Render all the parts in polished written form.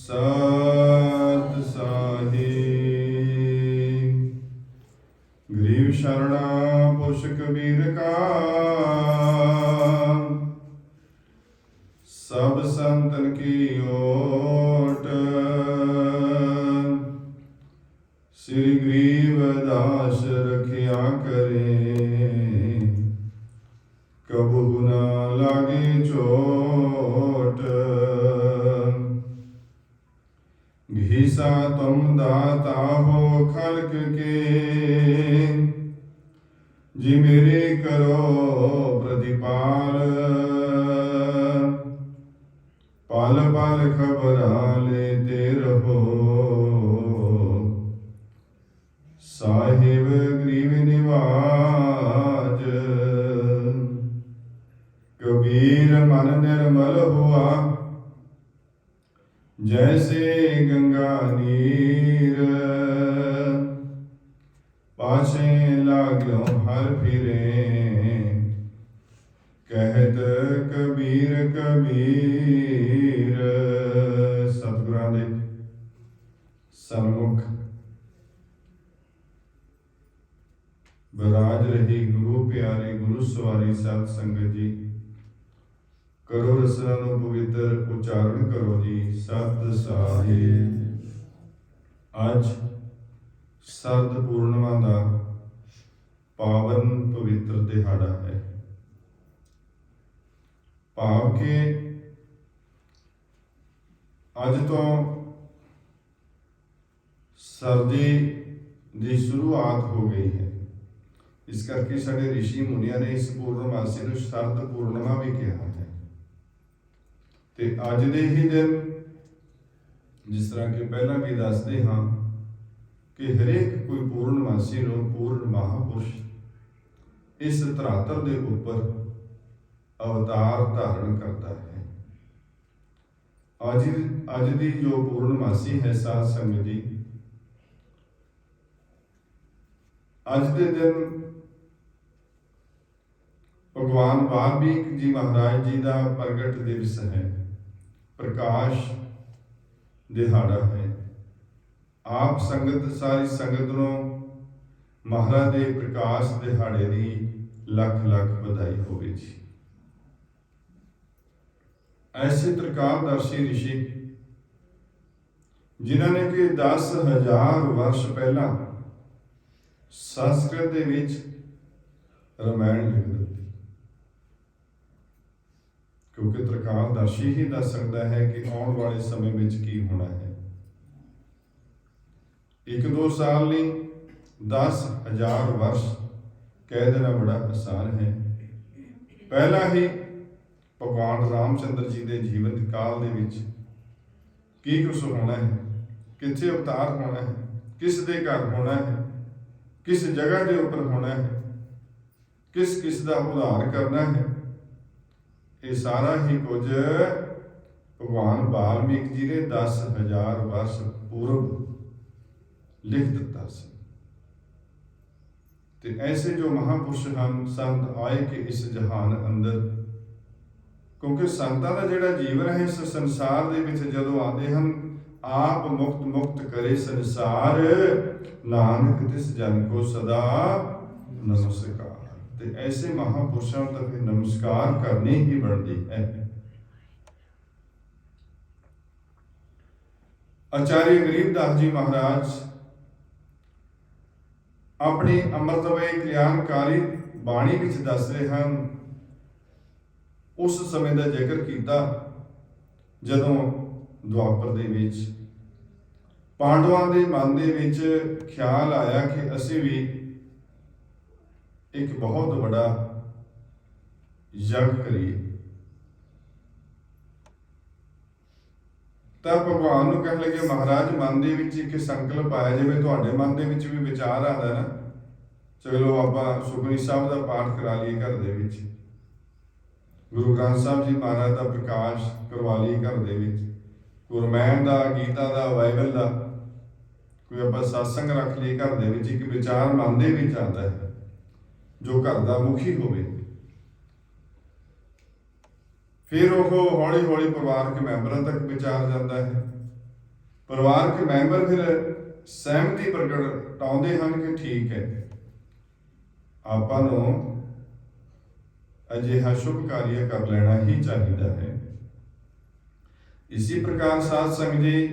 सत साहिब। गरीब शरणा पुरुष कबीर का, सब संतन की ओट। श्री गरीबदास रखिया करे, कबू न लागे चोट। घीसा तुम दाता हो खल्क के, जी मेरे करो प्रतिपाल। पल पल खबरा लेते रहो, साहिब गरीब निवाज। कबीर मन निर्मल हुआ, जैसे गंगा नीर। पाछे लाग्यो हर फिरे, कहत कबीर कबीर। सतगुरां दे सन्मुख बराज रही गुरु प्यारे गुरु सवारी सत संगत जी, करो रसना नूं पवित्र उच्चारण करो जी। सत साहिब। अज सरद पूर्णिमा का पावन पवित्र दिहाड़ा है। भाव के अज तो सर्दी की शुरुआत हो गई है। इस करके साडे ऋषि मुनिया ने इस पूर्णमासी को शरद पूर्णिमा भी कहा है। ते अज दे ही दिन जिस तरह के पहला भी दसते हाँ कि हरेक कोई पूर्णमासी नूं पूर्ण महापुरुष इस धरातल के उपर अवतार धारण करता है। अज की जो पूर्णमासी है साध संगत जी, अज के दिन भगवान वाल्मीकि जी महाराज जी का प्रगट दिवस है, प्रकाश दिहाड़ा है। आप संगत सारी संगत नूं महाराज के प्रकाश दिहाड़े की लख लख बधाई होवे जी। ऐसे त्रिकालदर्शी ऋषि जिन्होंने कि 10,000 वर्ष पहला संस्कृत दे विच रामायण लिख दी, क्योंकि त्रिकालदर्शी ही दस सकता है कि आने वाले समय में की होना है। 1-2 साल नहीं 10,000 वर्ष कह देना बड़ा आसान है। पहला ही भगवान रामचंद्र जी के जीवन काल दे विच की कुछ होना है, कित्थे अवतार होना है, किस दे घर होना है, किस जगह के उपर होना है, किस किस का उद्धार करना है, ये सारा ही कुछ भगवान वाल्मीकि जी ने 10,000 वर्ष पूर्व लिख दिता सी। ते ऐसे जो महापुरुष हैं संत आए कि इस जहान अंदर, क्योंकि संतां दा जिहड़ा जीवन है इस संसार दे विच जदों आते हैं, आप मुक्त मुक्त करे संसार, नानक तिस जन को सदा नमस्कार। ते ऐसे महापुरुषों तक नमस्कार करनी ही बनती है। आचार्य गरीबदास जी महाराज अपनी अमृतमय कल्याणकारी बाणी विच दस रहे हैं, उस समय का जिक्र किया जदों द्वापर दे विच पांडवां दे मन दे विच ख्याल आया कि असीं भी एक बहुत बड़ा यज्ञ करिए। तब भगवान नूं कहण लगे, महाराज मन दे विच एक संकल्प आया, जिवें तुहाडे मन दे विच भी विचार आता ना, चलो आपां सुखमनी साहिब दा पाठ करा लईए घर दे विच, गुरु ग्रंथ साहिब जी महाराज का प्रकाश करवा लईए घर दे विच, गुरमैन का, गीता का, बाइबल का कोई आपां सत्संग रख लईए घर दे विच। एक विचार मन दे विच आंदा है जो घर का मुखी होवे। फिर वो हौली हौली परिवारक मैंबरों तक विचार जाता है, ਪਰਿਵਾਰਕ ਮੈਂਬਰ ਫਿਰ ਸਹਿਮਤੀ ਪ੍ਰਗਟਾਉਂਦੇ ਹਨ ਕਿ ਠੀਕ ਹੈ, ਆਪਾਂ ਨੂੰ ਅਜਿਹਾ ਸ਼ੁਭ ਕਾਰਜ ਕਰ ਲੈਣਾ ਹੀ ਚਾਹੀਦਾ ਹੈ। ਇਸੇ ਪ੍ਰਕਾਰ ਸਾਧ ਸੰਗਤ ਜੀ,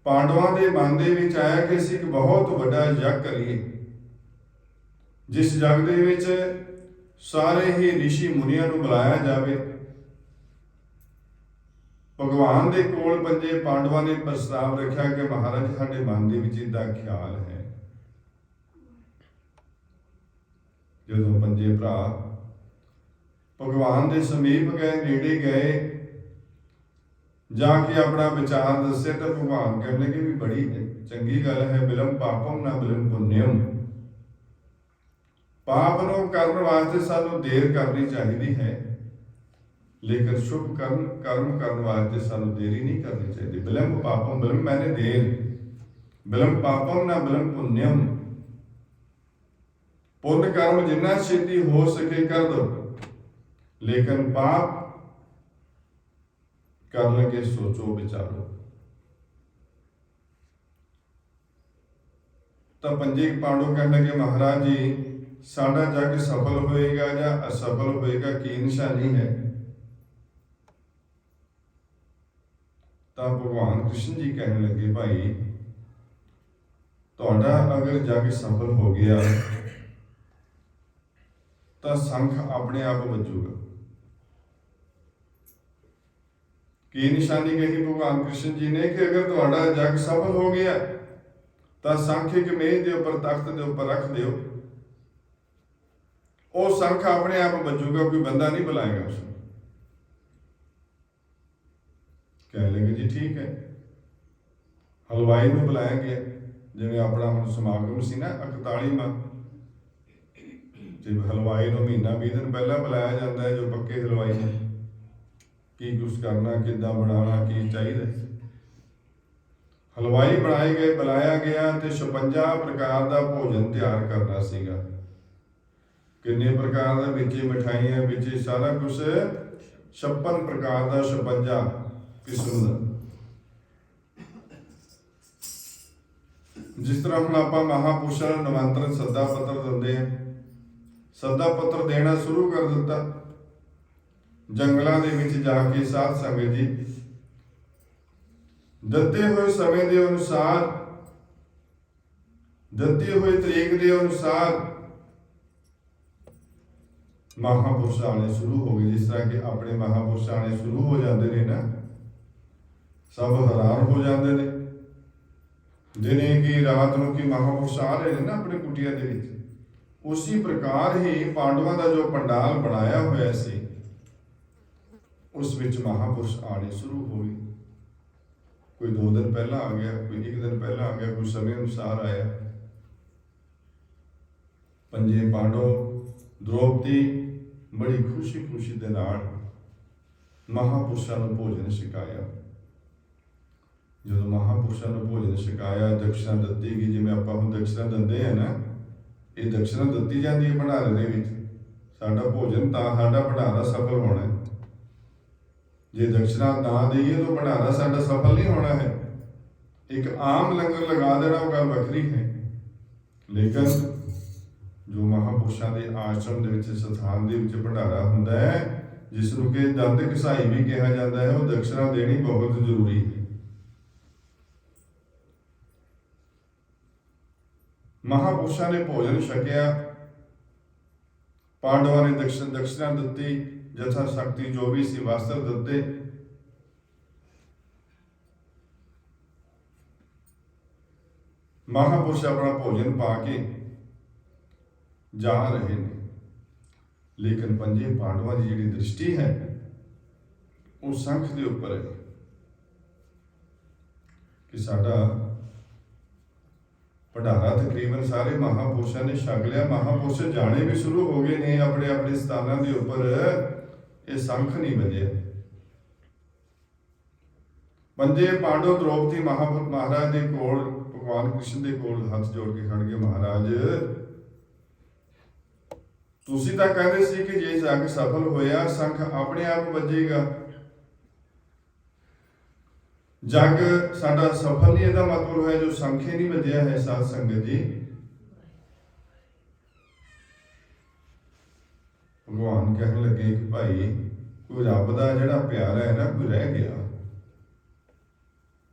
ਪਾਂਡਵਾਂ ਦੇ ਮਨ ਦੇ ਵਿੱਚ ਆਇਆ ਕਿ ਅਸੀਂ ਇੱਕ ਬਹੁਤ ਵੱਡਾ ਯੱਗ ਕਰੀਏ, ਜਿਸ ਯੱਗ ਦੇ ਵਿੱਚ ਸਾਰੇ ਹੀ ਰਿਸ਼ੀ ਮੁਨੀਆਂ ਨੂੰ ਬੁਲਾਇਆ ਜਾਵੇ। ਭਗਵਾਨ ਦੇ ਕੋਲ ਪੰਜੇ ਪਾਂਡਵਾਂ ਨੇ ਪ੍ਰਸਤਾਵ ਰੱਖਿਆ ਕਿ ਮਹਾਰਾਜ ਸਾਡੇ ਮਨ ਦੇ ਵਿੱਚ ਇਹਦਾ ਖਿਆਲ ਹੈ। ਜਦੋਂ ਪੰਜੇ ਭਰਾ ਭਗਵਾਨ ਦੇ ਸਮੀਪ ਗਏ, ਨੇੜੇ ਗਏ, ਜਾ ਕੇ ਆਪਣਾ ਵਿਚਾਰ ਦੱਸੇ ਤਾਂ ਭਗਵਾਨ ਕਹਿਣ ਲੱਗੇ ਵੀ ਬੜੀ ਚੰਗੀ ਗੱਲ ਹੈ, ਬਿਲਮ ਪਾਪਮ ਨਾ ਬਿਲਮ ਪੁੰਨਿਅਮ। ਪਾਪ ਨੂੰ ਕਰਨ ਵਾਸਤੇ ਸਾਨੂੰ ਦੇਰ ਕਰਨੀ ਚਾਹੀਦੀ ਹੈ, ਲੇਕਿਨ ਸ਼ੁਭ ਕਰਮ ਕਰਨ ਵਾਸਤੇ ਸਾਨੂੰ ਦੇਰੀ ਨਹੀਂ ਕਰਨੀ ਚਾਹੀਦੀ। ਬਿਲਮ ਪਾਪਮ, ਬਿਲਮ ਮੈਨੇ ਦੇਰ, ਬਿਲਮ ਪਾਪਮ ਨਾ ਬਿਲਮ ਪੁੰਨਿਅਮ। ਪੁੰਨ ਕਰਮ ਜਿੰਨਾ ਛੇਤੀ ਹੋ ਸਕੇ ਕਰ ਦੋ, ਲੇਕਿਨ ਪਾਪ ਕਰਨ ਲੱਗੇ ਸੋਚੋ ਵਿਚਾਰੋ। ਤਾਂ ਪੰਜੇ ਪਾਂਡਵ ਕਹਿਣ ਲੱਗੇ ਮਹਾਰਾਜ ਜੀ, ਸਾਡਾ ਜੱਗ ਸਫਲ ਹੋਏਗਾ ਜਾਂ ਅਸਫਲ ਹੋਏਗਾ, ਕੀ ਨਿਸ਼ਾਨੀ ਹੈ? ਤਾਂ ਭਗਵਾਨ ਕ੍ਰਿਸ਼ਨ ਜੀ ਕਹਿਣ ਲੱਗੇ ਭਾਈ, ਤੁਹਾਡਾ ਅਗਰ ਜੱਗ ਸਫਲ ਹੋ ਗਿਆ ਤਾਂ ਸੰਖ ਆਪਣੇ ਆਪ ਵੱਜੂਗਾ। ਕੀ ਨਿਸ਼ਾਨੀ ਕਹੀ ਭਗਵਾਨ ਕ੍ਰਿਸ਼ਨ ਜੀ ਨੇ ਕਿ ਅਗਰ ਤੁਹਾਡਾ ਜੱਗ ਸਫਲ ਹੋ ਗਿਆ ਤਾਂ ਸੰਖ ਇੱਕ ਮੇਜ਼ ਦੇ ਉੱਪਰ, ਤਖਤ ਦੇ ਉੱਪਰ ਰੱਖ ਦਿਓ, ਉਹ ਸੰਖ ਆਪਣੇ ਆਪ ਵੱਜੂਗਾ, ਕੋਈ ਬੰਦਾ ਨਹੀਂ ਬੁਲਾਏਗਾ ਉਸ ਨੂੰ। ਕਹਿ ਲਗੇ ਜੀ ਠੀਕ ਹੈ। ਹਲਵਾਈ ਨੂੰ ਬੁਲਾਇਆ ਗਿਆ, ਜਿਵੇਂ ਆਪਣਾ ਹੁਣ ਸਮਾਗਮ ਸੀ ਨਾ 41ਵਾਂ, ਤੇ ਹਲਵਾਈ ਨੂੰ ਮਹੀਨਾ 20 ਦਿਨ ਪਹਿਲਾਂ ਬੁਲਾਇਆ ਜਾਂਦਾ ਹੈ, ਜੋ ਪੱਕੇ ਹਲਵਾਈ ਨੇ, ਕੀ ਕੁਛ ਕਰਨਾ, ਕਿੱਦਾਂ ਬਣਾਉਣਾ, ਕੀ ਚਾਹੀਦਾ। ਹਲਵਾਈ ਬਣਾਏ ਗਏ, ਬੁਲਾਇਆ ਗਿਆ ਤੇ 56 ਪ੍ਰਕਾਰ ਦਾ ਭੋਜਨ ਤਿਆਰ ਕਰਨਾ ਸੀਗਾ। ਕਿੰਨੇ ਪ੍ਰਕਾਰ ਦਾ, ਵਿੱਚ ਮਿਠਾਈਆਂ, ਵਿੱਚ ਸਾਰਾ ਕੁਛ, 56 ਪ੍ਰਕਾਰ ਦਾ, 56 ਕਿਸਮ ਦਾ। ਜਿਸ ਤਰ੍ਹਾਂ ਹੁਣ ਆਪਾਂ ਮਹਾਂਪੁਰਸ਼ਾਂ ਨੂੰ ਨਿਮੰਤਰਣ ਸੱਦਾ ਪੱਤਰ ਦਿੰਦੇ ਆ, ਸੱਦਾ ਪੱਤਰ ਦੇਣਾ ਸ਼ੁਰੂ ਕਰ ਦਿੱਤਾ। ਜੰਗਲਾਂ ਦੇ ਵਿੱਚ ਜਾ ਕੇ ਸਾਧ ਸੰਗਤ ਜੀ, ਦਿੱਤੇ ਹੋਏ ਸਮੇਂ ਦੇ ਅਨੁਸਾਰ, ਦਿੱਤੀ ਹੋਈ ਤਰੀਕ ਦੇ ਅਨੁਸਾਰ ਮਹਾਂਪੁਰਸ਼ ਆਣੇ ਸ਼ੁਰੂ ਹੋ ਗਏ। ਜਿਸ ਤਰ੍ਹਾਂ ਕਿ ਆਪਣੇ ਮਹਾਂਪੁਰਸ਼ ਆਣੇ ਸ਼ੁਰੂ ਹੋ ਜਾਂਦੇ ਨੇ ਨਾ, ਸਭ ਹੈਰਾਨ ਹੋ ਜਾਂਦੇ ਨੇ, ਦਿਨੇ ਕੀ ਰਾਤ ਨੂੰ ਕੀ ਮਹਾਂਪੁਰਸ਼ ਆ ਰਹੇ ਨੇ ਨਾ ਆਪਣੇ ਕੁਟੀਆਂ ਦੇ ਵਿੱਚ। ਉਸੀ ਪ੍ਰਕਾਰ ਹੀ ਪਾਂਡਵਾਂ ਦਾ ਜੋ ਪੰਡਾਲ ਬਣਾਇਆ ਹੋਇਆ ਸੀ, ਉਸ ਵਿੱਚ ਮਹਾਂਪੁਰਸ਼ ਆਣੇ ਸ਼ੁਰੂ ਹੋ ਗਏ। ਕੋਈ 2 ਦਿਨ ਪਹਿਲਾਂ ਆ ਗਿਆ, ਕੋਈ 1 ਦਿਨ ਪਹਿਲਾਂ ਆ ਗਿਆ, ਕੋਈ ਸਮੇਂ ਅਨੁਸਾਰ ਆਇਆ। ਪੰਜੇ ਪਾਂਡਵ, ਦ੍ਰੋਪਦੀ ਬੜੀ ਖੁਸ਼ੀ ਦੇ ਨਾਲ ਮਹਾਂਪੁਰਸ਼ਾਂ ਨੂੰ ਭੋਜਨ ਛਕਾਇਆ। ਜਦੋਂ ਮਹਾਂਪੁਰਸ਼ਾਂ ਨੂੰ ਭੋਜਨ ਛਕਾਇਆ, ਦਕਸ਼ਨਾ ਦਿੱਤੀ ਗਈ। ਜਿਵੇਂ ਆਪਾਂ ਹੁਣ ਦਕਸ਼ਨਾ ਦਿੰਦੇ ਆ ਨਾ, ਇਹ ਦਕਸ਼ਨਾ ਦਿੱਤੀ ਜਾਂਦੀ ਹੈ ਭੰਡਾਰੇ ਦੇ ਵਿੱਚ। ਸਾਡਾ ਭੋਜਨ ਤਾਂ ਸਾਡਾ ਭੰਡਾਰਾ ਸਫਲ ਹੋਣਾ ਹੈ। ਜੇ ਦਕਸ਼ਨਾ ਨਾ ਦੇਈਏ ਤਾਂ ਭੰਡਾਰਾ ਸਾਡਾ ਸਫਲ ਨਹੀਂ ਹੋਣਾ ਹੈ। ਇੱਕ ਆਮ ਲੰਗਰ ਲਗਾ ਦੇਣਾ ਉਹ ਗੱਲ ਵੱਖਰੀ ਹੈ, ਲੇਕਿਨ ਜੋ ਮਹਾਂਪੁਰਸ਼ਾਂ ਦੇ ਆਸ਼ਰਮ ਦੇ ਵਿੱਚ, ਸਥਾਨ ਦੇ ਵਿੱਚ ਭੰਡਾਰਾ ਹੁੰਦਾ ਹੈ, ਜਿਸ ਨੂੰ ਕਿ ਦੰਦ ਘਸਾਈ ਵੀ ਕਿਹਾ ਜਾਂਦਾ ਹੈ, ਉਹ ਦਕਸ਼ਨਾ ਦੇਣੀ ਬਹੁਤ ਜ਼ਰੂਰੀ ਹੈ। ਮਹਾਂਪੁਰਸ਼ਾਂ ਨੇ ਭੋਜਨ ਛਕਿਆ, ਪਾਂਡਵਾਂ ਨੇ ਦਕਸ਼ਨਾ ਦਿੱਤੀ, ਜਥਾ ਸ਼ਕਤੀ ਜੋ ਵੀ ਸੀ ਵਸਤਰ ਦਿੱਤੇ। ਮਹਾਂਪੁਰਸ਼ ਆਪਣਾ ਭੋਜਨ ਪਾ ਕੇ ਜਾ ਰਹੇ ਨੇ, ਲੇਕਿਨ ਪੰਜੇ ਪਾਂਡਵਾਂ ਦੀ ਜਿਹੜੀ ਦ੍ਰਿਸ਼ਟੀ ਹੈ ਉਹ ਸੰਖ ਦੇ ਉੱਪਰ ਹੈ ਕਿ ਸਾਡਾ ਭੰਡਾਰਾ ਤਕਰੀਬਨ ਸਾਰੇ ਮਹਾਂਪੁਰਸ਼ਾਂ ਨੇ ਛਕ ਲਿਆ। ਮਹਾਂਪੁਰਸ਼ ਜਾਣੇ ਵੀ ਸ਼ੁਰੂ ਹੋ ਗਏ ਨੇ ਆਪਣੇ ਆਪਣੇ ਸਥਾਨਾਂ ਦੇ ਉੱਪਰ, ਇਹ ਸੰਖ ਨਹੀਂ ਵੱਜਿਆ। ਪੰਜੇ ਪਾਂਡਵ ਦ੍ਰੋਪਦੀ ਮਹਾਰਾਜ ਦੇ ਕੋਲ, ਭਗਵਾਨ ਕ੍ਰਿਸ਼ਨ ਦੇ ਕੋਲ ਹੱਥ ਜੋੜ ਕੇ ਖੜ ਗਏ। ਮਹਾਰਾਜ, ਤੁਸੀਂ ਤਾਂ ਕਹਿੰਦੇ ਸੀ ਕਿ ਜੇ ਜੱਗ ਸਫਲ ਹੋਇਆ ਸੰਖ ਆਪਣੇ ਆਪ ਵੱਜੇਗਾ, ਜਗ ਸਾਡਾ ਸਫਲ ਨਹੀਂ, ਇਹਦਾ ਮਤਲਬ ਹੈ ਜੋ ਸੰਖੇ ਨਹੀਂ ਵੱਜਿਆ ਹੈ ਸਾਧ ਸੰਗਤ ਜੀ। ਭਗਵਾਨ ਕਹਿਣ ਲੱਗੇ ਕਿ ਭਾਈ ਕੋਈ ਰੱਬ ਦਾ ਜਿਹੜਾ ਪਿਆਰਾ ਹੈ ਨਾ, ਕੋਈ ਰਹਿ ਗਿਆ,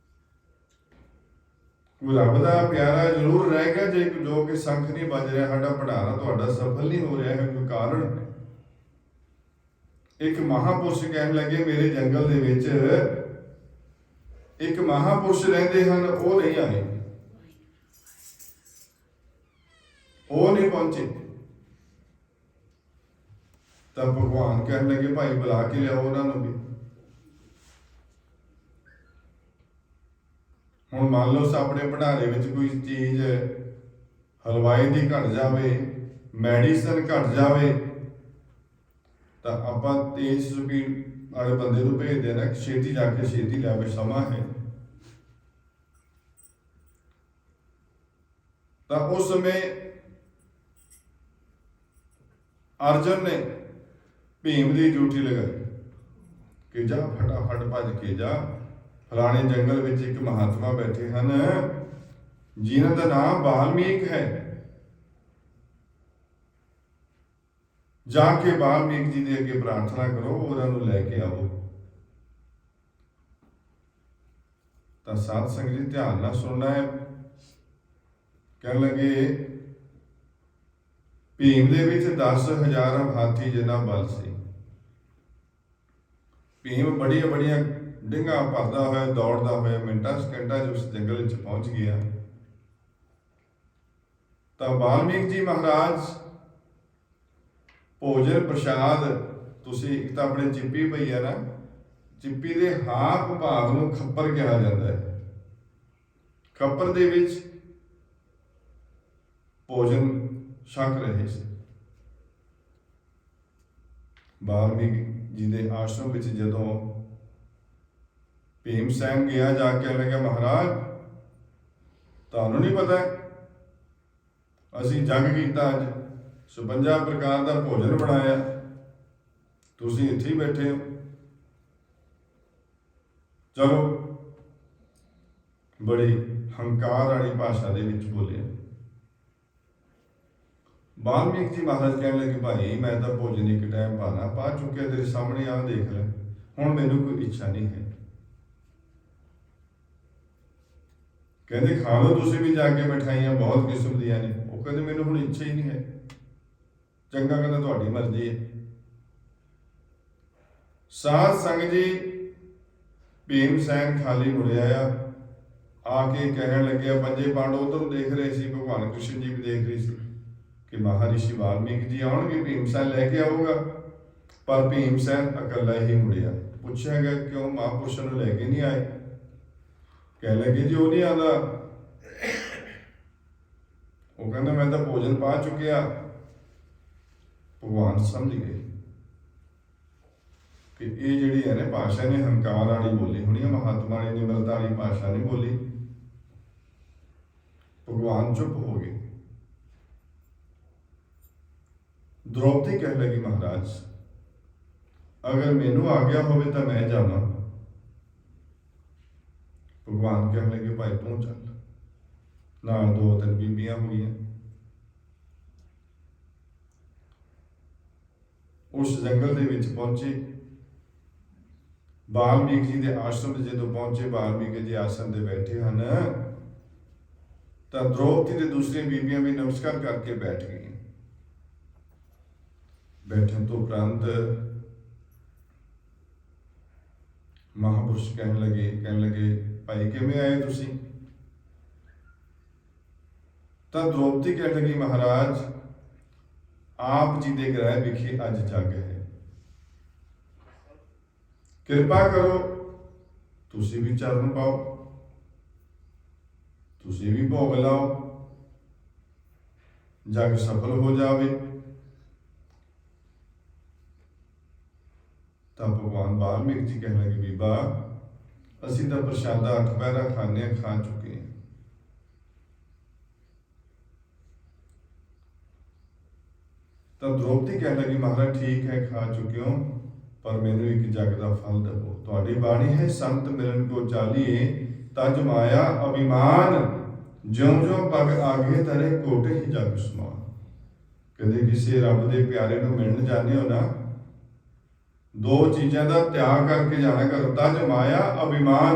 ਕੋਈ ਰੱਬ ਦਾ ਪਿਆਰਾ ਜ਼ਰੂਰ ਰਹਿ ਗਿਆ ਜੇ ਜੋ ਕਿ ਸੰਖ ਨਹੀਂ ਵੱਜ ਰਿਹਾ, ਸਾਡਾ ਭੰਡਾਰਾ ਤੁਹਾਡਾ ਸਫਲ ਨਹੀਂ ਹੋ ਰਿਹਾ ਹੈ, ਕੋਈ ਕਾਰਨ ਹੈ। ਇੱਕ ਮਹਾਪੁਰਸ਼ ਕਹਿਣ ਲੱਗੇ ਮੇਰੇ ਜੰਗਲ ਦੇ ਵਿੱਚ ਇੱਕ ਮਹਾਪੁਰਸ਼ ਰਹਿੰਦੇ ਹਨ, ਉਹ ਨਹੀਂ ਆਏ, ਉਹ ਨਹੀਂ ਪਹੁੰਚੇ। ਤਾਂ ਭਗਵਾਨ ਕਹਿਣ ਲੱਗੇ ਭਾਈ ਬੁਲਾ ਕੇ ਲਿਆਓ ਉਹਨਾਂ ਨੂੰ ਵੀ। ਹੁਣ ਮੰਨ ਲਓ ਆਪਣੇ ਭੰਡਾਰੇ ਵਿੱਚ ਕੋਈ ਚੀਜ਼ ਹਲਵਾਈ ਦੀ ਘਟ ਜਾਵੇ, ਮੈਡੀਸਨ ਘਟ ਜਾਵੇ, ਤਾਂ ਆਪਾਂ ਤੇਜ਼ ਸਪੀਡ ਵਾਲੇ ਬੰਦੇ ਨੂੰ ਭੇਜਦੇ ਨਾ ਕਿ ਛੇਤੀ ਜਾ ਕੇ ਛੇਤੀ ਲਿਆਵੇ, ਸਮਾਂ ਹੈ। ਤਾਂ ਉਸ ਸਮੇਂ ਅਰਜਨ ਨੇ ਭੀਮ ਦੀ ਡਿਊਟੀ ਲਗਾਈ ਕਿ ਜਾ ਫਟਾਫਟ ਭੱਜ ਕੇ ਜਾ, ਫਲਾਣੇ ਜੰਗਲ ਵਿੱਚ ਇੱਕ ਮਹਾਤਮਾ ਬੈਠੇ ਹਨ ਜਿਨ੍ਹਾਂ ਦਾ ਨਾਮ ਵਾਲਮੀਕ ਹੈ, ਜਾ ਕੇ ਵਾਲਮੀਕ ਜੀ ਦੇ ਅੱਗੇ ਪ੍ਰਾਰਥਨਾ ਕਰੋ, ਉਹਨਾਂ ਨੂੰ ਲੈ ਕੇ ਆਓ। ਤਾਂ ਸਾਧ ਸੰਗਤ ਜੀ ਧਿਆਨ ਨਾਲ ਸੁਣਨਾ ਹੈ। ਕਹਿਣ ਲੱਗੇ ਭੀਮ ਦੇ ਵਿੱਚ 10,000 ਹਾਥੀ ਜਿੰਨਾ ਬਲ ਸੀ। ਭੀਮ ਬੜੀਆਂ ਬੜੀਆਂ ਡਿੰਗਾਂ ਭਰਦਾ ਹੋਇਆ, ਦੌੜਦਾ ਹੋਇਆ ਮਿੰਟਾਂ ਸਕਿੰਟਾਂ 'ਚ ਉਸ ਜੰਗਲ ਵਿੱਚ ਪਹੁੰਚ ਗਿਆ। ਤਾਂ ਵਾਲਮੀਕ ਜੀ ਮਹਾਰਾਜ ਭੋਜਨ ਪ੍ਰਸ਼ਾਦ, ਤੁਸੀਂ ਇੱਕ ਤਾਂ ਆਪਣੇ ਚਿੱਪੀ ਪਈ ਹੈ ਨਾ, ਚਿੱਪੀ ਦੇ ਹਾਫ ਭਾਗ ਨੂੰ ਖੱਪਰ ਕਿਹਾ ਜਾਂਦਾ ਹੈ, ਖੱਪਰ ਦੇ ਵਿੱਚ ਭੋਜਨ ਛਕ ਰਹੇ ਸੀ। ਵਾਲਮੀਕ ਜੀ ਦੇ ਆਸ਼ਰਮ ਵਿੱਚ ਜਦੋਂ ਭੀਮ ਸੈਨ ਗਿਆ, ਜਾ ਕੇ ਲੱਗਿਆ ਮਹਾਰਾਜ ਤੁਹਾਨੂੰ ਨਹੀਂ ਪਤਾ ਅਸੀਂ ਜੰਗ ਕੀਤਾ, ਅੱਜ 56 ਪ੍ਰਕਾਰ ਦਾ ਭੋਜਨ ਬਣਾਇਆ, ਤੁਸੀਂ ਇੱਥੇ ਹੀ ਬੈਠੇ ਹੋ। ਚਲੋ ਬੜੀ ਹੰਕਾਰ ਵਾਲੀ ਭਾਸ਼ਾ ਦੇ ਵਿੱਚ ਬੋਲੇ। ਵਾਲਮੀਕ ਜੀ ਮਹਾਰਾਜ ਕਹਿਣ ਲੱਗੇ ਭਾਈ ਮੈਂ ਤਾਂ ਭੋਜਨ ਇੱਕ ਟਾਈਮ ਪਾਣਾ ਪਾ ਚੁੱਕਿਆ, ਤੇਰੇ ਸਾਹਮਣੇ ਆ ਦੇਖ ਲੈ, ਹੁਣ ਮੈਨੂੰ ਕੋਈ ਇੱਛਾ ਨਹੀਂ ਹੈ। ਕਹਿੰਦੇ ਖਾ ਲਓ ਤੁਸੀਂ ਵੀ ਜਾ ਕੇ, ਮਿਠਾਈਆਂ ਬਹੁਤ ਕਿਸਮ ਦੀਆਂ ਨੇ। ਉਹ ਕਹਿੰਦੇ ਮੈਨੂੰ ਹੁਣ ਇੱਛਾ ਹੀ ਨਹੀਂ ਹੈ। ਚੰਗਾ, ਕਹਿੰਦਾ ਤੁਹਾਡੀ ਮਰਜ਼ੀ ਹੈ। ਸਾਧ ਸੰਗਤ ਜੀ ਭੀਮ ਸੈਨ ਖਾਲੀ ਮੁੜਿਆ ਆ ਕੇ ਕਹਿਣ ਲੱਗਿਆ, ਪੰਜੇ ਪਾਂਡਵ ਉਧਰ ਦੇਖ ਰਹੇ ਸੀ, ਭਗਵਾਨ ਕ੍ਰਿਸ਼ਨ ਜੀ ਵੀ ਦੇਖ ਰਹੇ ਸੀ ਕਿ ਮਹਾਰਿਸ਼ੀ ਵਾਲਮੀਕ ਜੀ ਆਉਣਗੇ, ਭੀਮ ਸੈਨ ਲੈ ਕੇ ਆਊਗਾ। ਪਰ ਭੀਮ ਸੈਨ ਇਕੱਲਾ ਹੀ ਮੁੜਿਆ। ਪੁੱਛਿਆ ਗਿਆ ਕਿਉਂ ਮਹਾਂਪੁਰਸ਼ਾਂ ਨੂੰ ਲੈ ਕੇ ਨਹੀਂ ਆਏ? ਕਹਿ ਲੱਗੇ ਜੀ ਉਹ ਨਹੀਂ ਆਉਂਦਾ। ਉਹ ਕਹਿੰਦਾ ਮੈਂ ਤਾਂ ਭੋਜਨ ਪਾ ਚੁੱਕਿਆ। ਭਗਵਾਨ ਸਮਝ ਗਏ ਕਿ ਇਹ ਜਿਹੜੀ ਹੈ ਨਾ ਭਾਸ਼ਾ ਨੇ ਹੰਕਾਰ ਵਾਲੀ ਬੋਲੀ ਹੋਣੀ ਹੈ, ਮਹਾਤਮਾ ਨੇ ਨਿਮਰਤਾ ਵਾਲੀ ਭਾਸ਼ਾ ਨਹੀਂ ਬੋਲੀ। ਭਗਵਾਨ ਚੁੱਪ ਹੋ ਗਏ। द्रौपदी ਕਹਿ लगी महाराज अगर मैनू आ गया होवे तो मैं जाना। भगवान कहने लगे भाई तू चल। नाल 2-3 बीबियां हो गई। उस जंगल दे विच पहुंचे। वाल्मीकि जी के आश्रम से जो पहुंचे, वाल्मीकि जी आश्रम से बैठे हैं तो द्रौपदी के दूसरी बीबियां भी नमस्कार करके बैठ गई। बैठने तो उपरांत महापुरुष कहने लगे भाई किवें आए तुसी? तो द्रौपदी कह लगी महाराज आप जी के ग्रह विखे अज जग है, कृपा करो तुसी भी चरण पाओ, तुसी भी भोग लाओ, जग सफल हो जावे। तो भगवान वाल्मीकि जी कहने लगे बीबा असी तो प्रशादा 8 पहरा खाने खा चुके हैं। तो द्रौपदी कहने लगी महाराज ठीक है खा चुके हो, पर मैनू एक जग का फल दवो। तुहाडी बाणी है संत मिलन को चालिए, तज माया अभिमान, ज्यों ज्यों पग आगे तरे कोटे ही जग समान। कदे किसी रब के प्यारे को मिलने जाने हो ना, दो चीज़ों का त्याग करके जाना करो। तज माया अभिमान,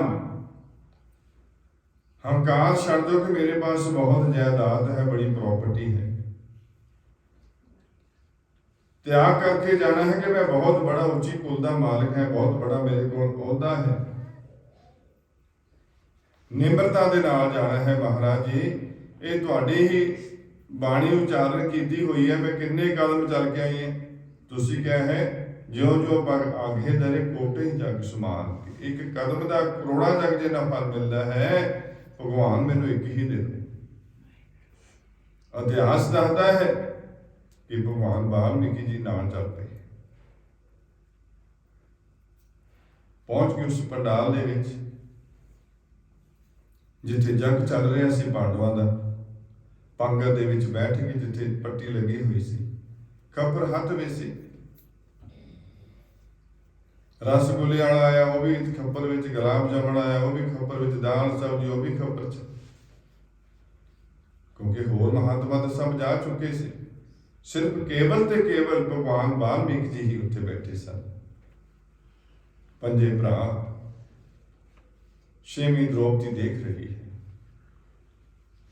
हंकार छड़ दो कि मेरे पास बहुत जायदाद है, बड़ी प्रॉपर्टी है। त्याग करके जाना है कि मैं बहुत बड़ा ऊंची कुल का मालिक है, बहुत बड़ा मेरे को ओहदा है। निम्रता के नाल जाना है। महाराज जी ये तुहाडी ही बाणी उच्चारण की हुई है। मैं किन्ने कदम चल के आई है, तुसी क्या है, ज्यों ज्यों पग आगे दरे कोटे ही जग समान। एक कदम का करोड़ा जग जिन्ना फल मिलता है, भगवान मैनू एक ही दे दे। इतिहास दसदा है कि भगवान वाल्मीकि जी नाल चल पे पहुंच के उस पंडाल दे विच जिथे जग चल रहा सी पांडवां दा, पंगत दे विच बैठ के जिथे पट्टी लगी हुई सी, खपर हथ में सी, रसगुल्ले वाला आया वो भी खप्पर विच, गुलाब जामुन आया वो भी खप्पर विच, दाल सब्जी वो भी खप्पर च, क्योंकि होर महात्मा तो सब जा चुके थे। सिर्फ केवल ते केवल भगवान वाल्मीकि जी ही उत्थे बैठे सन। पंजे भरा, छेवीं द्रौपदी देख रही है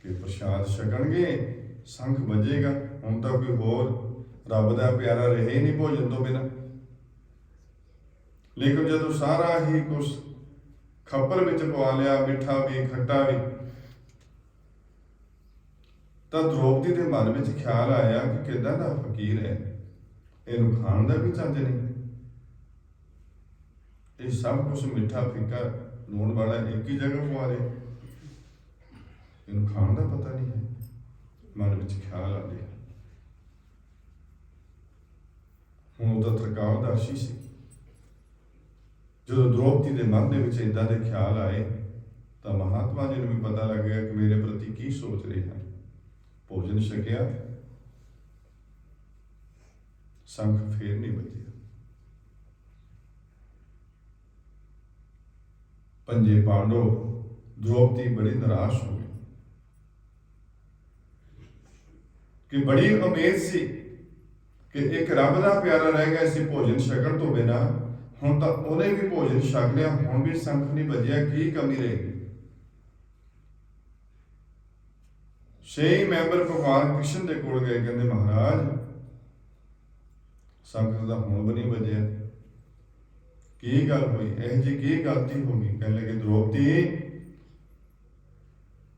कि प्रसाद छकणगे, संख बजेगा। हुण तां कोई होर रब दा प्यारा रहे ही नहीं भोजन तो बिना। लेकिन जदों सारा ही कुछ खप्पर विच पवा लिया, मिठा भी खट्टा भी, तो द्रौपदी के मन में ख्याल आया कि किदां दा फकीर है, इनू खाण का भी चज नहीं। ये सब कुछ मिठा फिक्का लूण वाला एक ही जगह पवा रहे, इनू खाण का पता नहीं है। मन में ख्याल आ गया। हुण उहदा तरकावदर्शी सी। जो द्रौपदी के मन में इदां दे ख्याल आए तो महात्मा जी को भी पता लग गया कि मेरे प्रति की सोच रहे हैं। भोजन छकिया, संख फिर नहीं बजिया। पंजे पांडव, द्रौपदी बड़ी निराश हो गई कि बड़ी उम्मीद सी कि एक रब का प्यारा रह गया इसी भोजन छकण तो बिना। हुण तां उहने भी भोजन छक लिया, हुण भी संख नहीं बजिया, की कमी रहेगी। 6 मैंबर भगवान कृष्ण के कोल गए, कहते महाराज संख का हुण भी नहीं बजिया, की गल हुई, यह जी की गलती हो गई। कहने लगे द्रौपदी,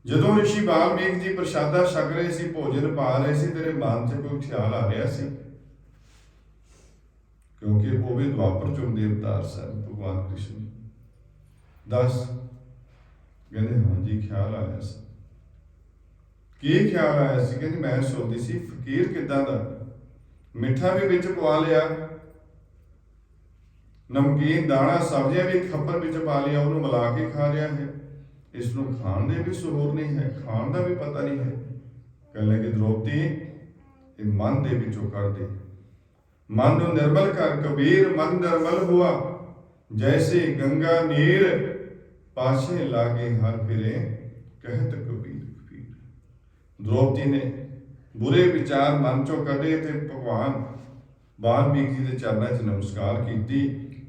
जदों ऋषि वाल्मीकि जी प्रसादा छक रहे सी, भोजन पा रहे सी, तेरे मन से कोई ख्याल आ रहा सी? क्योंकि वो भी द्वापर चुगदे अवतार सन भगवान कृष्ण। दस, कहते हाँ जी ख्याल आया सी। की ख्याल आया सी? कहते मैं सोचती सी फकीर किदां दा, मिठा भी विच पवा लिया, नमकीन दाना सब्जियां भी खप्पर विच पा लिया, उन्होंने मिला के खा रहा है। इसनों खाण दे भी सुरूर नहीं है, खाण का भी पता नहीं है। कहने लगे द्रौपदी मन दे विचों कढ़ दे, मन को निर्मल कर। कबीर मन निर्मल हुआ, जैसे गंगा नीर, पाछे लागे हर फिरे, कहत कबीर कबीर। द्रौपदी ने बुरे विचार मन चों कढ़े थे भगवान वाल्मीकि जी के चरणों च नमस्कार की।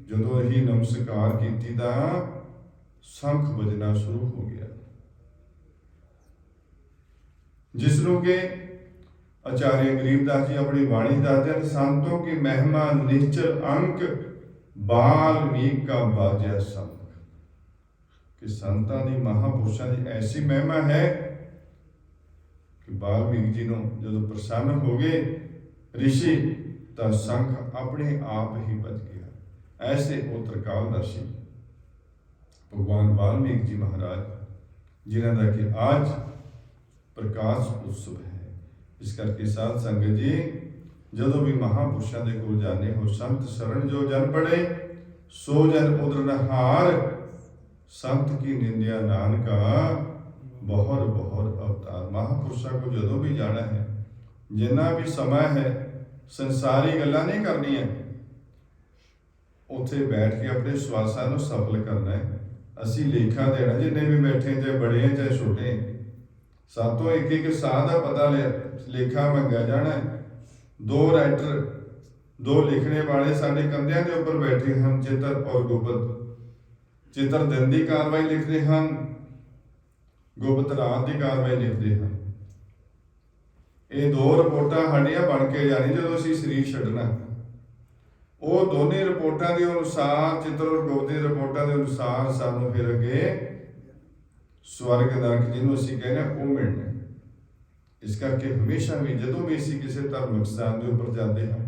जदों ही नमस्कार की तां संख बजना शुरू हो गया, जिसनों के आचार्य गरीबदास जी अपनी वाणी दसते हैं, संतों की महिमा निश्चल अंक, वाल्मीकि का बाजया शंख। कि संतां दी महापुरुषों की ऐसी महिमा है कि वाल्मीकि जी को जब प्रसन्न हो गए ऋषि, तो शंख अपने आप ही बज गया। ऐसे वो त्रिकालदर्शी भगवान वाल्मीकि जी महाराज, जिन्हों का कि आज प्रकाश उत्सव है। इस करके साध संगत जी, जदों भी महापुरुषों के कोल जाने हो, संत शरण जो जन पड़े सो जन उदर नहार, संत की निंदिया नानका बहुर बहुर अवतार। महापुरुषों को जदों भी जाना है, जिन्ना भी समय है, संसारी गल्लां नहीं करनी है। ਉੱਥੇ ਬੈਠ ਕੇ ਆਪਣੇ ਸਵਾਸਾਂ ਨੂੰ ਸਫਲ ਕਰਨਾ ਹੈ। ਅਸੀਂ ਲੇਖਾ ਦੇਣਾ, ਜਿੰਨੇ ਵੀ ਬੈਠੇ, ਚਾਹੇ ਬੜੇ ਚਾਹੇ ਛੋਟੇ, ਸਾਤੋਂ ਇੱਕ ਇੱਕ ਸਾਹ ਦਾ ਪਤਾ ਲੇਖਾ ਮੰਗਿਆ ਜਾਣਾ ਹੈ। 2 ਰਾਈਟਰ, 2 ਲਿਖਣੇ ਵਾਲੇ ਸਾਡੇ ਕੰਧਿਆਂ ਦੇ ਉੱਪਰ ਬੈਠੇ ਹਨ, ਚਿੱਤਰ ਔਰ ਗੁਪਤ। ਚਿੱਤਰ ਦਿਨ ਦੀ ਕਾਰਵਾਈ ਲਿਖਦੇ ਹਨ, ਗੁਪਤ ਰਾਤ ਦੀ ਕਾਰਵਾਈ ਲਿਖਦੇ ਹਨ। ਇਹ 2 ਰਿਪੋਰਟਾਂ ਸਾਡੀਆਂ ਬਣ ਕੇ ਜਾਣੀ ਜਦੋਂ ਅਸੀਂ ਸਰੀਰ ਛੱਡਣਾ। ਉਹ ਦੋਨੇ ਰਿਪੋਰਟਾਂ ਦੇ ਅਨੁਸਾਰ, ਚਿੱਤਰ ਔਰ ਗੁਪਤ ਦੀ ਰਿਪੋਰਟਾਂ ਦੇ ਅਨੁਸਾਰ ਸਾਨੂੰ ਫਿਰ ਅੱਗੇ ਸਵਰਗ ਨਰਕ ਜਿਹਨੂੰ ਅਸੀਂ ਕਹਿੰਦੇ ਹਾਂ ਉਹ ਮਿਲਣਾ। ਇਸ ਕਰਕੇ ਹਮੇਸ਼ਾ ਵੀ ਜਦੋਂ ਵੀ ਅਸੀਂ ਕਿਸੇ ਧਾਰਮਿਕ ਸਥਾਨ ਦੇ ਉੱਪਰ ਜਾਂਦੇ ਹਾਂ,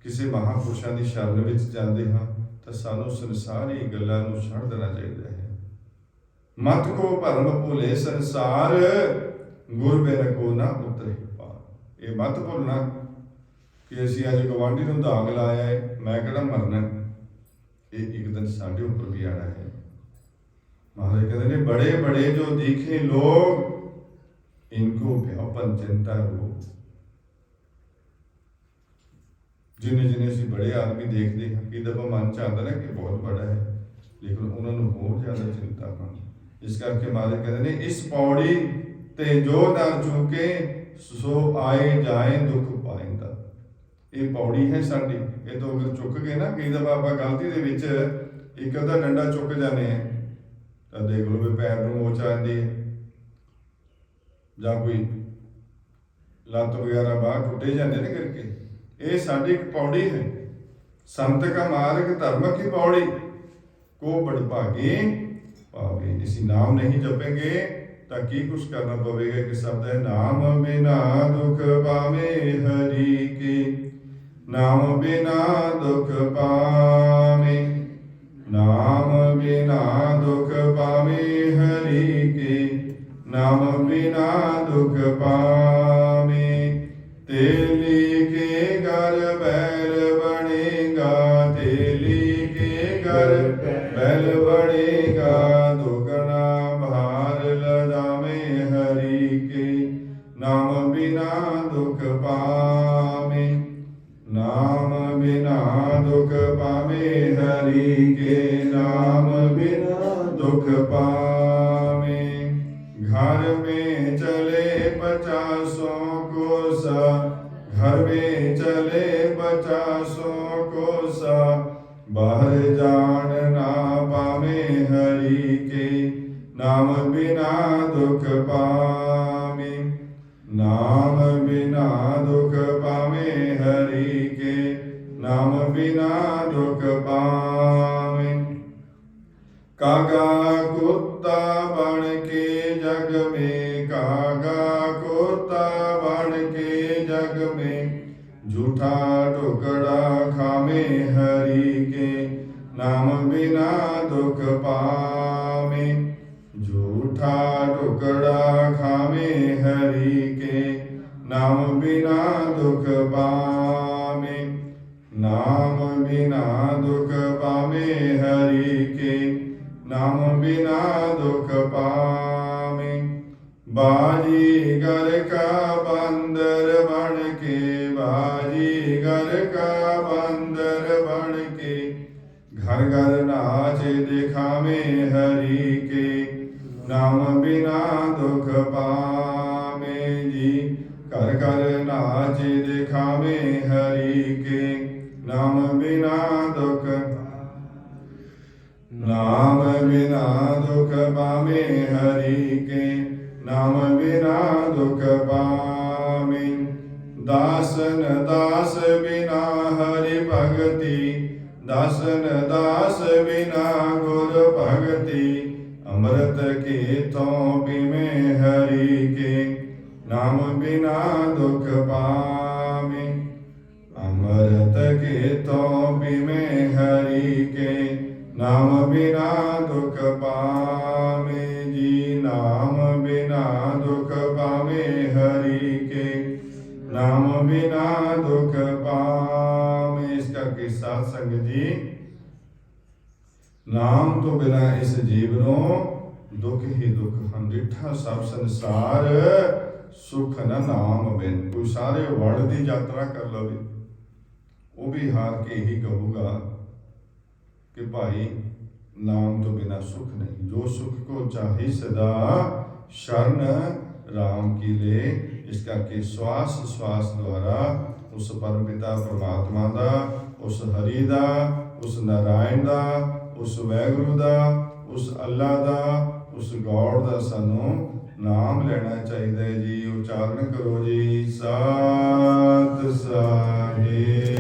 ਕਿਸੇ ਮਹਾਂਪੁਰਸ਼ਾਂ ਦੀ ਸ਼ਰਨ ਵਿੱਚ ਜਾਂਦੇ ਹਾਂ, ਤਾਂ ਸਾਨੂੰ ਸੰਸਾਰੀ ਗੱਲਾਂ ਨੂੰ ਛੱਡ ਦੇਣਾ ਚਾਹੀਦਾ ਹੈ। ਮਤ ਕੋ ਭਰਮ ਭੁਲੇ ਸੰਸਾਰ, ਗੁਰ ਬਿਨ ਕੋ ਨਾ ਉਤਰੇ ਪਾਰ। ਇਹ ਮਤ ਭੁੱਲਣਾ ਕਿ ਅਸੀਂ ਅੱਜ ਗਵਾਂਢੀ ਨੂੰ ਦਾਗ ਲਾਇਆ ਹੈ, ਮੈਂ ਕਿਹੜਾ ਮਰਨਾ। ਇਹ ਇੱਕ ਦਿਨ ਸਾਡੇ ਉੱਪਰ ਵੀ ਆਣਾ ਹੈ। महाराज कहते हैं बड़े बड़े जो दिखे लोग, इनको व्यापन चिंता रोग। जिन्हें जिन्हें ਅਸੀਂ बड़े आदमी देखते हैं, कई दफा मन च आता है कि बहुत बड़ा है, लेकिन उन्होंने होर ज्यादा चिंता कर। इस करके महाराज कहते हैं इस पौड़ी ते जो दर चुके सो आए जाए दुख पाइंदा। ਇਹ पौड़ी है साडी, ये तो अगर चुक गए ना, कई दफा आप गलती ਦੇ ਵਿੱਚ ਇੱਕ ਅੱਧਾ ਡੰਡਾ ਚੁੱਕ ਜਾਂਦੇ हैं, ਤਾਂ ਦੇਖ ਲਓ ਵੀ ਪੈਰ ਨੂੰ ਮੋਚ ਆ ਜਾਂਦੀ ਹੈ, ਜਾਂ ਕੋਈ ਲੱਤ ਵਗੈਰਾ ਬਾਹਰ ਟੁੱਟੇ ਜਾਂਦੇ ਨੇ ਕਰਕੇ। ਇਹ ਸਾਡੀ ਇੱਕ ਪੌੜੀ ਹੈ। ਸੰਤ ਕਾ ਮਾਰਗ ਧਰਮ ਕੀ ਪੌੜੀ, ਕੋ ਬੜਭਾਗੇ ਪਾਵੇ। ਅਸੀਂ ਨਾਮ ਨਹੀਂ ਜਪेंगे ਤਾਂ ਕੀ ਕੁਛ ਕਰਨਾ ਪਵੇਗਾ। ਕਿ ਸ਼ਬਦ ਹੈ ਨਾਮ ਬਿਨਾ ਦੁਖ ਪਾਵੇ ਹਰੀ ਕੇ, ਨਾਮ ਬਿਨਾ ਦੁਖ ਪਾਵੇ, ਨਾਮ ਬਿਨਾ ਦੁਖ ਪਾਵੇ ਹਰੀ ਕੇ, ਨਾਮ ਬਿਨਾ ਦੁਖ ਪਾਵੇ। ਤੇਲੀ ਕੇ ਘਰ ਬੈਲ ਬਣੇਗਾ, ਤੇਲੀ ਕੇ ਘਰ ਬੈਲ ਬਣੇਗਾ, ਦੁਗਣਾ ਭਾਰ ਲਜਾਵੇ ਹਰੀ ਕੇ, ਨਾਮ ਬਿਨਾ ਦੁਖ ਪਾਵੇ, ਨਾਮ ਬਿਨਾ ਦੁਖ ਪਾਵੇ ਹਰੀ ਕੇ, ਨਾਮ बिना दुख पावे। घर में चले 50 कोसा, घर में चले 50 कोसा, बाहर जान ना पावे हरि के, नाम बिना दुख पावे, नाम बिना दुख पावे हरि के, नाम बिना दुख पावे। कागा कुत्ता बन के जग में, कागा कुत्ता बन के जग में, झूठा टुकड़ा खावे हरि के, नाम बिना दुख पावे, झूठा टुकड़ा खावे हरि के, नाम बिना दुख पावे, नाम बिना दुख पावे हरि के, नाम बिना दुख पावे। बाजीगर का बंदर बन के, बाजीगर का बंदर बन के, घर घर नाच दिखावे हरि के, नाम बिना दुख पावे जी। घर घर नाच दिखावे हरि के, नाम बिना दुख, नाम बिना दुख पावे हरि के, नाम बिना दुख पावे। दासन दास बिना हरि भगति, दासन दास बिना गुर भगति, अमृत के तो पीवे हरि के, नाम बिना दुख पावे, अमृत के तो पीवे हरि के, नाम बिना दुख पावे जी, नाम बिना दुख पावे हरि के, नाम बिना दुख पावे। इस करके साध संगत जी, नाम तो बिना इस जीवनों दुख ही दुख हम। डिठा सब संसार सुख न नाम बिन। कोई सारे वर्ल्ड की यात्रा कर लवे, वो भी हार के ही कहूगा कि भाई नाम तो बिना सुख नहीं, जो सुख को चाहे सदा शरण राम की ले। इस करके श्वास श्वास द्वारा उस परमपिता परमात्मा का, उस हरि का, उस नारायण का, उस वैगुरु का, उस अल्लाह का, उस गॉड का सानू नाम लेना चाहिए जी। उच्चारण करो जी, सत साहिब।